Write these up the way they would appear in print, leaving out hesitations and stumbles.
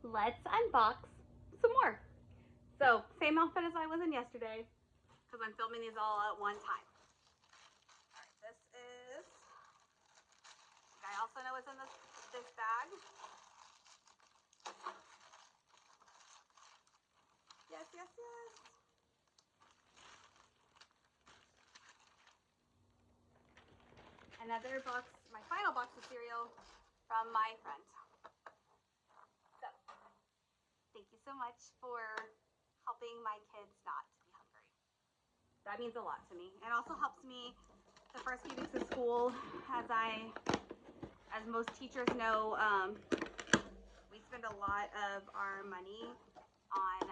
let's unbox some more. So, same outfit as I was in yesterday, because I'm filming these all at one time. All right, this is, I also know what's in this bag. Yes, yes, yes. Another box, my final box of cereal from my friend. So, thank you so much for helping my kids not to be hungry. That means a lot to me. It also helps me the first few weeks of school, as most teachers know, we spend a lot of our money on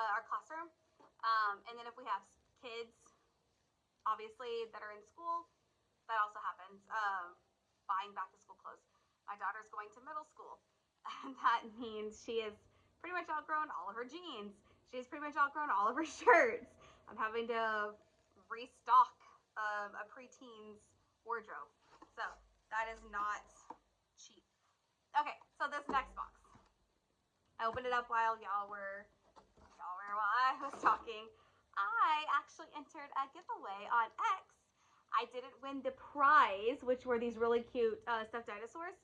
our classroom. And then if we have kids, obviously, that are in school, that also happens. Buying back to school clothes. My daughter's going to middle school, and that means she has pretty much outgrown all of her jeans. She's pretty much outgrown all of her shirts. I'm having to restock a preteens wardrobe. So that is not cheap. Okay, so this next box. I opened it up while I was talking. I actually entered a giveaway on X. I didn't win the prize, which were these really cute stuffed dinosaurs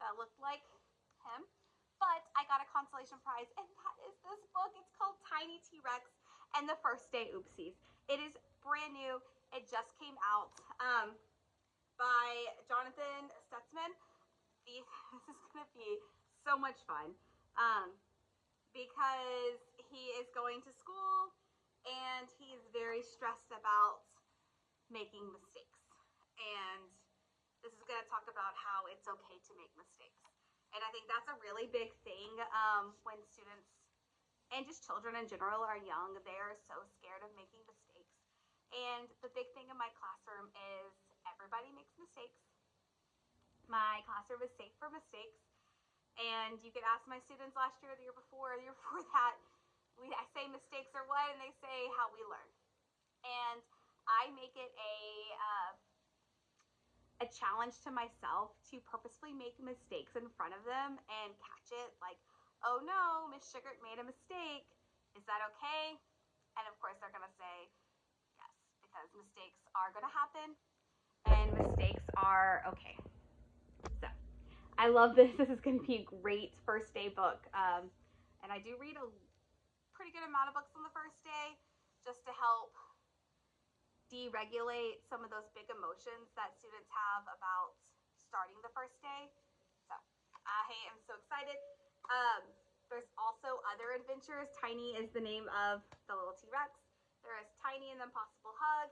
that looked like him. But I got a consolation prize, and that is this book. It's called Tiny T-Rex and the First Day Oopsies. It is brand new. It just came out by Jonathan Stutzman. This is going to be so much fun because he is going to school and he's very stressed about making mistakes. And this is going to talk about how it's okay to make mistakes. And I think that's a really big thing when students and just children in general are young. They are so scared of making mistakes. And the big thing in my classroom is everybody makes mistakes. My classroom is safe for mistakes. And you could ask my students last year, the year before that, I say mistakes are what, and they say how we learn. And I make it a challenge to myself to purposefully make mistakes in front of them and catch it. Like, oh no, Miss Sugar made a mistake. Is that okay? And of course, they're gonna say yes, because mistakes are gonna happen, and mistakes are okay. So I love this. This is going to be a great first day book. And I do read a pretty good amount of books on the first day just to help deregulate some of those big emotions that students have about starting the first day. So I am so excited. There's also other adventures. Tiny is the name of the little T-Rex. There is Tiny and the Impossible Hug,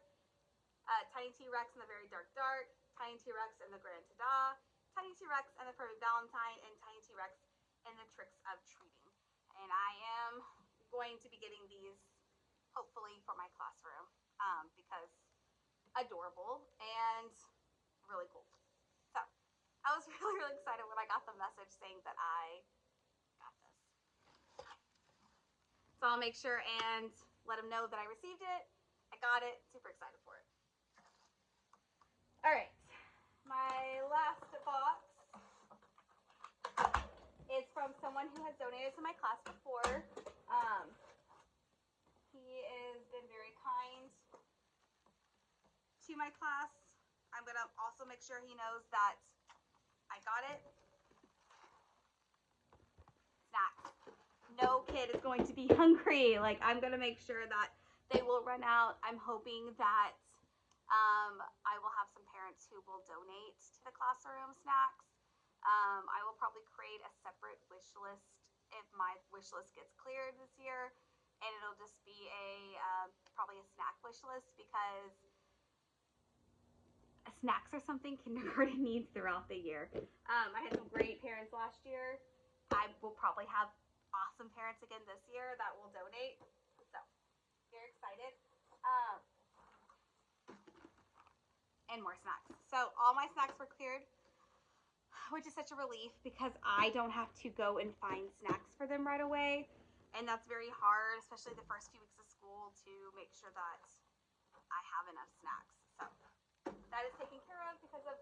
Tiny T-Rex in the Very Dark Dark, Tiny T-Rex and the Grand Tada, Tiny T-Rex and the Perfect Valentine, and Tiny T-Rex and the Tricks of Treating. And I am going to be getting these hopefully for my classroom because adorable and really cool. So I was really excited when I got the message saying that I got this. So I'll make sure and let them know that I received it. I got it. Super excited for it. All right. My last box is from someone who has donated to my class before. He has been very kind to my class. I'm going to also make sure he knows that I got it. Snacks. No kid is going to be hungry. Like, I'm going to make sure that they will run out. I'm hoping that I will have some parents who will donate to the classroom snacks. I will probably create a separate wish list if my wish list gets cleared this year, and it'll just be probably a snack wish list because snacks are something kindergarten needs throughout the year. I had some great parents last year. I will probably have awesome parents again this year that will donate. So, very excited. And more snacks. So all my snacks were cleared, which is such a relief because I don't have to go and find snacks for them right away. And that's very hard, especially the first few weeks of school, to make sure that I have enough snacks. So that is taken care of because of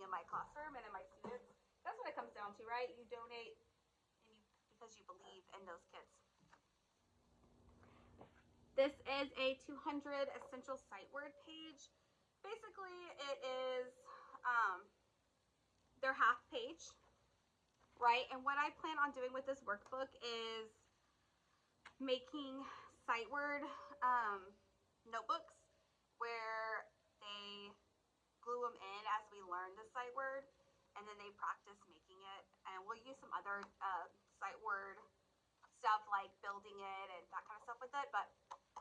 in my classroom and in my students. That's what it comes down to, right? You donate because you believe in those kids. This is a 200 essential sight word page. Basically, it is their half page, right? And what I plan on doing with this workbook is making sight word notebooks where they glue them in as we learn the sight word, and then they practice making it. And we'll use some other sight word stuff like building it and that kind of stuff with it. But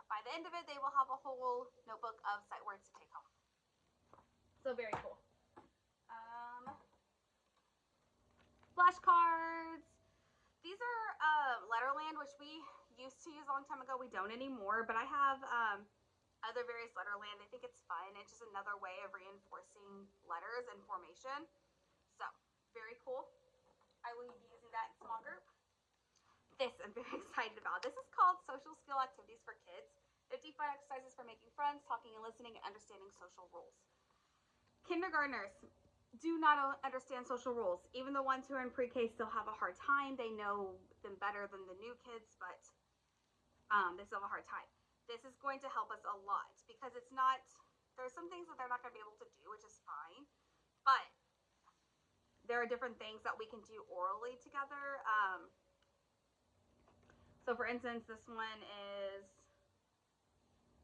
by the end of it, they will have a whole notebook of sight words to take home. So very cool. Flashcards. These are Letterland, which we used to use a long time ago. We don't anymore, but I have other various Letterland. I think it's fun. It's just another way of reinforcing letters and formation. So, very cool. I will be using that in small group. This I'm very excited about. This is called Social Skill Activities for Kids. 50 fun exercises for making friends, talking and listening, and understanding social rules. Kindergartners do not understand social rules. Even the ones who are in pre-K still have a hard time. They know them better than the new kids, but they still have a hard time. This is going to help us a lot because it's not, there's some things that they're not going to be able to do, which is fine, but there are different things that we can do orally together. So for instance, this one is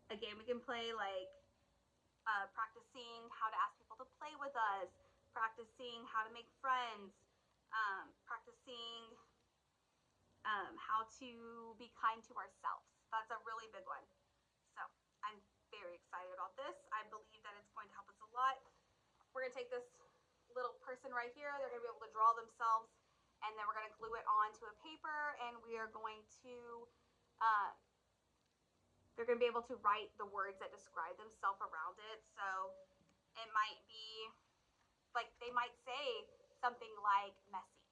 a game we can play, like practicing how to ask people to play with us, practicing how to make friends, practicing how to be kind to ourselves. That's a really big one. So I'm very excited about this. I believe that it's going to help us a lot. We're going to take this little person right here. They're going to be able to draw themselves, and then we're going to glue it onto a paper, and we are going to, they're going to be able to write the words that describe themselves around it. So it might be, like, they might say something like messy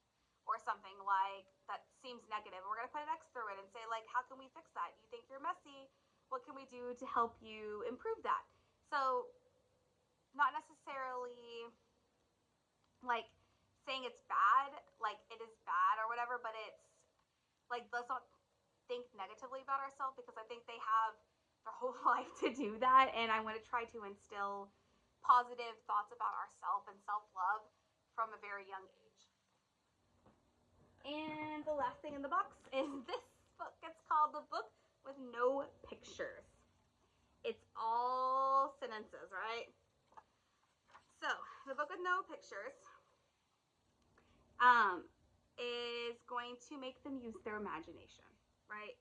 or something like that seems negative. We're going to put an X through it and say, like, how can we fix that? You think you're messy. What can we do to help you improve that? So not necessarily like saying it's bad, like it is bad or whatever, but it's like, let's not think negatively about ourselves, because I think they have their whole life to do that, and I want to try to instill positive thoughts about ourselves and self-love from a very young age. And the last thing in the box is this book. It's called The Book with No Pictures. It's all sentences, right? So, The Book with No Pictures is going to make them use their imagination, right?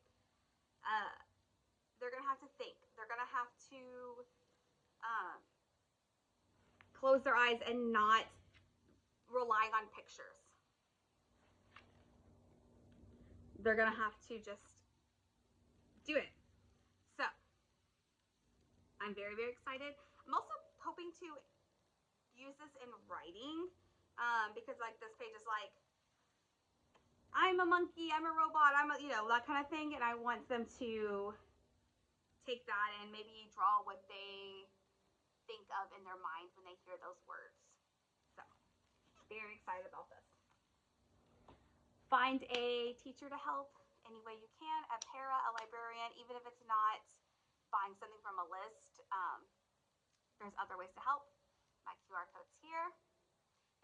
They're going to have to think. They're going to have to close their eyes and not relying on pictures. They're going to have to just do it. So, I'm very, very excited. I'm also hoping to use this in writing, because like this page is like, I'm a monkey, I'm a robot, I'm a, you know, that kind of thing, and I want them to take that and maybe draw what they think of in their mind when they hear those words. So, very excited about this. Find a teacher to help any way you can, a para, a librarian, even if it's not buying something from a list. There's other ways to help. My QR code's here.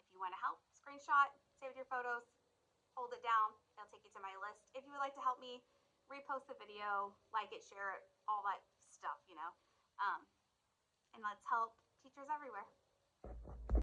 If you want to help, screenshot, save your photos, hold it down, it'll take you to my list. If you would like to help me, repost the video, like it, share it, all that stuff, you know. And let's help teachers everywhere.